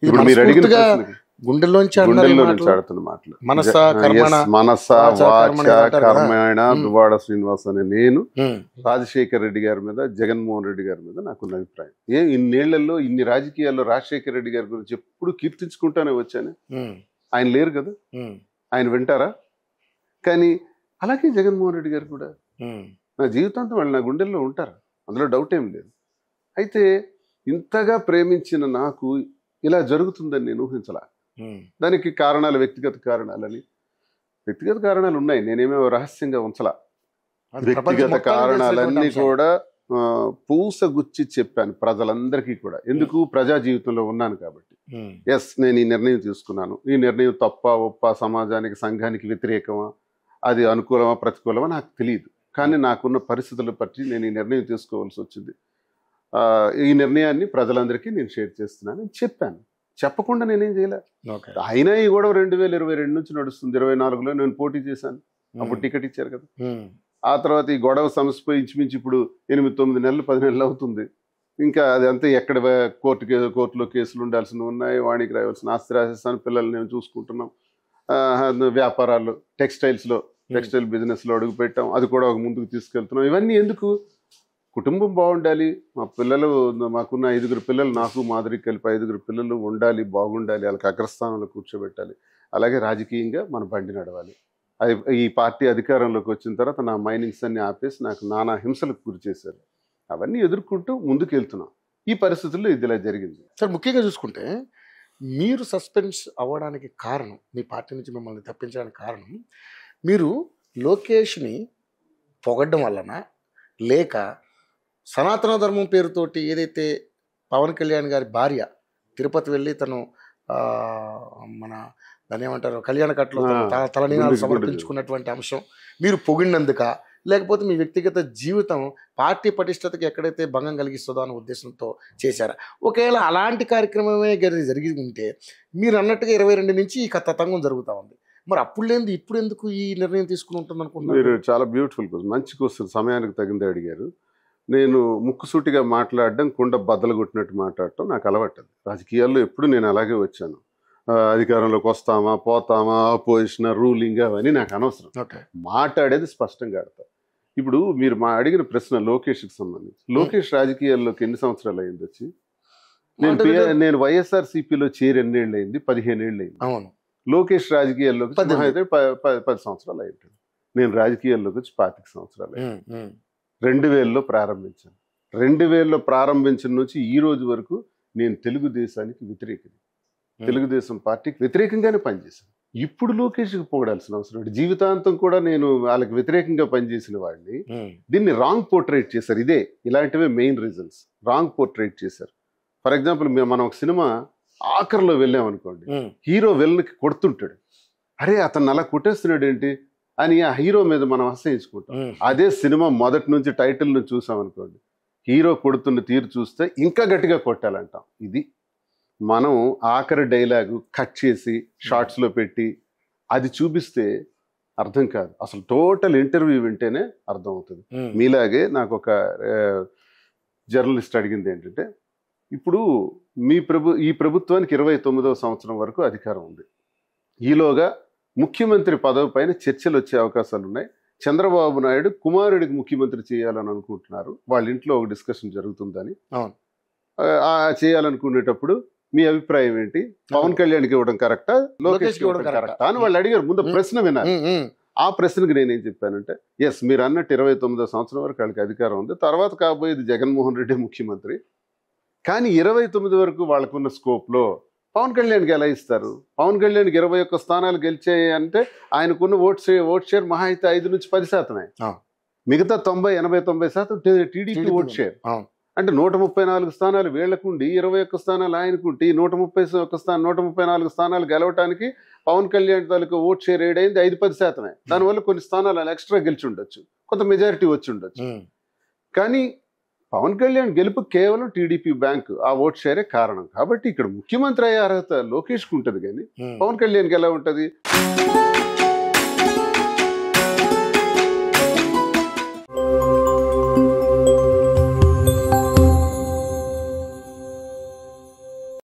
ఇది ఇప్పుడు మీరు అడిగిన మనస్ఫూర్తిగా ప్రశ్నకి గుండెల్లోంచి గుండెల్లో నుంచి ఆడుతున్న మాటలు. మనస కర్మణ మనస వాచ వాచ కర్మణ కర్మణ దువ్వాడ శ్రీనివాస్ అనే నేను ఉమ్, రాజశేఖర్ రెడ్డి గారి మీద, జగన్మోహన్ రెడ్డి గారి మీద నాకున్న అభిప్రాయం. ఇన్నేళ్లలో ఇన్ని రాజకీయాల్లో రాజశేఖర్ రెడ్డి గారి గురించి ఎప్పుడు కీర్తించుకుంటానే వచ్చాను. ఉమ్, ఆయన లేరు కదా, ఉమ్, ఆయన వింటారా? కానీ అలాగే జగన్మోహన్ రెడ్డి గారు కూడా ఉమ్, నా జీవితాంతం వాళ్ళు నా గుండెల్లో ఉంటారు, అందులో డౌట్ ఏం లేదు. అయితే ఇంతగా ప్రేమించిన నాకు ఇలా జరుగుతుందని నేను ఊహించలా. ఉమ్, దానికి కారణాలు వ్యక్తిగత కారణాలని, వ్యక్తిగత కారణాలు ఉన్నాయి, నేనేమో రహస్యంగా ఉంచలా. అది వ్యక్తిగత ప్రపంచం మొత్తానికి కారణాలన్నీ తెలిసినటువంటి అంశం. కూడా పూసగుచ్చి చెప్పాను ప్రజలందరికీ కూడా. ఎందుకు? ప్రజా జీవితంలో ఉన్నాను కాబట్టి. ఉమ్, ఎస్, నేను ఈ నిర్ణయం తీసుకున్నాను. ఈ నిర్ణయం తప్ప ఒప్ప, సమాజానికి సంఘానికి వ్యతిరేకమా, అది అనుకూలమా ప్రతికూలమా నాకు తెలియదు. కానీ నాకున్న పరిస్థితుల బట్టి నేను ఈ నిర్ణయం తీసుకోవాల్సి వచ్చింది. ఈ నిర్ణయాన్ని ప్రజలందరికీ నేను షేర్ చేస్తున్నాను అని చెప్పాను. చెప్పకుండా నేనేం చేయలే. ఓకే. అయినా ఈ గొడవ 2022 నుంచి నడుస్తుంది. 24లో నేను పోటీ చేశాను, అప్పుడు టికెట్ ఇచ్చారు కదా. ఉమ్, ఆ తర్వాత ఈ గొడవ సమస్య ఇంచుమించు ఇప్పుడు 8-9 నెలలు 10 నెలలు అవుతుంది. ఇంకా అది అంతే, ఎక్కడ కోర్టులో కేసులు ఉండాల్సినవి ఉన్నాయి, వాణికి రావాల్సిన ఆస్తి రాసేస్తాను, పిల్లల్ని నేను చూసుకుంటున్నాం. వ్యాపారాల్లో టెక్స్టైల్ బిజినెస్లో అడుగు పెట్టాం, అది కూడా ఒక ముందుకు తీసుకెళ్తున్నాం. ఇవన్నీ ఎందుకు? కుటుంబం బాగుండాలి, మా పిల్లలు, మాకున్న 5 పిల్లలు, నాకు మాదిరి కలిపి 5 పిల్లలు ఉండాలి, బాగుండాలి, వాళ్ళకి అగ్రస్థానంలో కూర్చోబెట్టాలి. అలాగే రాజకీయంగా మన బండి నడవాలి. ఈ పార్టీ అధికారంలోకి వచ్చిన తర్వాత నా మైనింగ్స్ అన్ని ఆపేసి నాకు నానా హింసలకు గురి చేశారు. అవన్నీ ఎదుర్కొంటూ ముందుకు వెళ్తున్నాం. ఈ పరిస్థితుల్లో ఇది ఇలా జరిగింది. సార్, ముఖ్యంగా చూసుకుంటే మీరు సస్పెన్స్ అవ్వడానికి కారణం, మీ పార్టీ నుంచి మిమ్మల్ని తప్పించడానికి కారణం, మీరు లోకేష్ని పొగడ్డం వలన, లేక సనాతన ధర్మం పేరుతోటి ఏదైతే పవన్ కళ్యాణ్ గారి భార్య తిరుపతి వెళ్ళి తను మన దాన్ని ఏమంటారు కళ్యాణ కట్టలో తలనీనాలు సమర్పించుకున్నటువంటి అంశం మీరు పొగిడినందుక, లేకపోతే మీ వ్యక్తిగత జీవితం పార్టీ పటిష్టతకి ఎక్కడైతే భంగం కలిగిస్తుందో అనే ఉద్దేశంతో చేశారా? ఒకవేళ అలాంటి కార్యక్రమమే జరిగి ఉంటే మీరు అన్నట్టుగా 22 నుంచి ఈ తతంగం జరుగుతూ ఉంది. మరి అప్పుడు లేనిది ఇప్పుడు ఎందుకు ఈ నిర్ణయం తీసుకుని ఉంటుంది అనుకుంటున్నారు? మీరు చాలా బ్యూటిఫుల్ క్వశ్చన్, మంచి క్వశ్చన్, సమయానికి తగిందే అడిగారు. నేను ముక్కుసూటిగా మాట్లాడడం, కుండ బద్దలు కొట్టినట్టు మాట్లాడటం నాకు అలవాటు. రాజకీయాల్లో ఎప్పుడు నేను అలాగే వచ్చాను. అధికారంలోకి వస్తామా పోతామా, ఆపోజిషన్ రూలింగ్ అవన్నీ నాకు అనవసరం. మాట్లాడేది స్పష్టంగా ఆడతా. ఇప్పుడు మీరు అడిగిన ప్రశ్న లోకేష్కి సంబంధించి, లోకేష్ రాజకీయాల్లోకి ఎన్ని సంవత్సరాలు అయింది వచ్చి? నేను వైఎస్ఆర్సీపీలో చేరి ఎన్నేళ్ళు అయింది? 15 ఏళ్ళు అయింది. అవును. లోకేష్ రాజకీయాల్లోకి 10 సంవత్సరాలు అయింది. నేను రాజకీయాల్లోకి వచ్చి 25 సంవత్సరాలు అయింది. 2000లో ప్రారంభించాను. 2000లో ప్రారంభించిన నుంచి ఈ రోజు వరకు నేను తెలుగుదేశానికి వ్యతిరేకం, తెలుగుదేశం పార్టీకి వ్యతిరేకంగానే పనిచేశాను. ఇప్పుడు లోకేష్కి పొగడాల్సిన అవసరం ఏంటి? జీవితాంతం కూడా నేను వాళ్ళకి వ్యతిరేకంగా పనిచేసిన వాడిని. దీన్ని రాంగ్ పోర్ట్రేట్ చేశారు. ఇలాంటివే మెయిన్ రీజన్స్. రాంగ్ పోర్ట్రేట్ చేశారు. ఫర్ ఎగ్జాంపుల్, మనం ఒక సినిమా ఆఖరిలో వెళ్ళామనుకోండి, హీరో విలన్కి కొడుతుంటాడు, అరే అతను అలా కొట్టేస్తున్నాడు ఏంటి అని ఆ హీరో మీద మనం అసహించుకుంటాం. అదే సినిమా మొదటి నుంచి టైటిల్ నుంచి చూసామనుకోండి, హీరో కొడుతున్న తీరు చూస్తే ఇంకా గట్టిగా కొట్టాలంటాం. ఇది మనం ఆఖరి డైలాగు కట్ చేసి షార్ట్స్లో పెట్టి అది చూపిస్తే అర్థం కాదు. అసలు టోటల్ ఇంటర్వ్యూ వింటేనే అర్థం అవుతుంది. మీలాగే నాకు ఒక జర్నలిస్ట్ అడిగింది ఏంటంటే, ఇప్పుడు ఈ ప్రభుత్వానికి 29వ సంవత్సరం వరకు అధికారం ఉంది. ఈలోగా ముఖ్యమంత్రి పదవి పైన చర్చలు వచ్చే అవకాశాలు ఉన్నాయి. చంద్రబాబు నాయుడు కుమారుడికి ముఖ్యమంత్రి చేయాలని అనుకుంటున్నారు. వాళ్ళ ఇంట్లో ఒక డిస్కషన్ జరుగుతుందని. చేయాలనుకునేటప్పుడు మీ అభిప్రాయం ఏంటి? పవన్ కళ్యాణ్కి ఇవ్వడం కరెక్టా, లోకేష్కి ఇవ్వడం కరెక్టా అని వాళ్ళు అడిగారు. ముందు ప్రశ్న వినాలి. ఆ ప్రశ్నకు నేనేం చెప్పానంటే, ఎస్, మీరు అన్నట్టు 29వ సంవత్సరం వరకు వాళ్ళకి అధికారం ఉంది. తర్వాత కాబోయేది జగన్మోహన్ రెడ్డి ముఖ్యమంత్రి. కానీ 29 వరకు వాళ్ళకున్న స్కోప్లో పవన్ కళ్యాణ్కి ఎలా ఇస్తారు? పవన్ కళ్యాణ్కి 21 స్థానాలు గెలిచాయి అంటే ఆయనకున్న ఓట్ షేర్ మహా అయితే 5 నుంచి 10%. మిగతా 90-80-90% టీడీపీ ఓట్ షేర్. అంటే 134 స్థానాలు వీళ్లకుండి 21 స్థానాలు ఆయనకుంటే 134 స్థానాలు గెలవటానికి పవన్ కళ్యాణ్ తాలూకా ఓట్ షేర్ ఏడైంది 5-10%. దానివల్ల కొన్ని స్థానాలు ఎక్స్ట్రా గెలిచి ఉండొచ్చు, కొంత మెజారిటీ వచ్చి ఉండొచ్చు. కానీ పవన్ కళ్యాణ్ గెలుపు కేవలం టీడీపీ బ్యాంకు ఆ ఓట్ షేరే కారణం. కాబట్టి ఇక్కడ ముఖ్యమంత్రి అయ్యే అర్హత లోకేష్కి ఉంటుంది, కానీ పవన్ కళ్యాణ్కి ఎలా ఉంటుంది?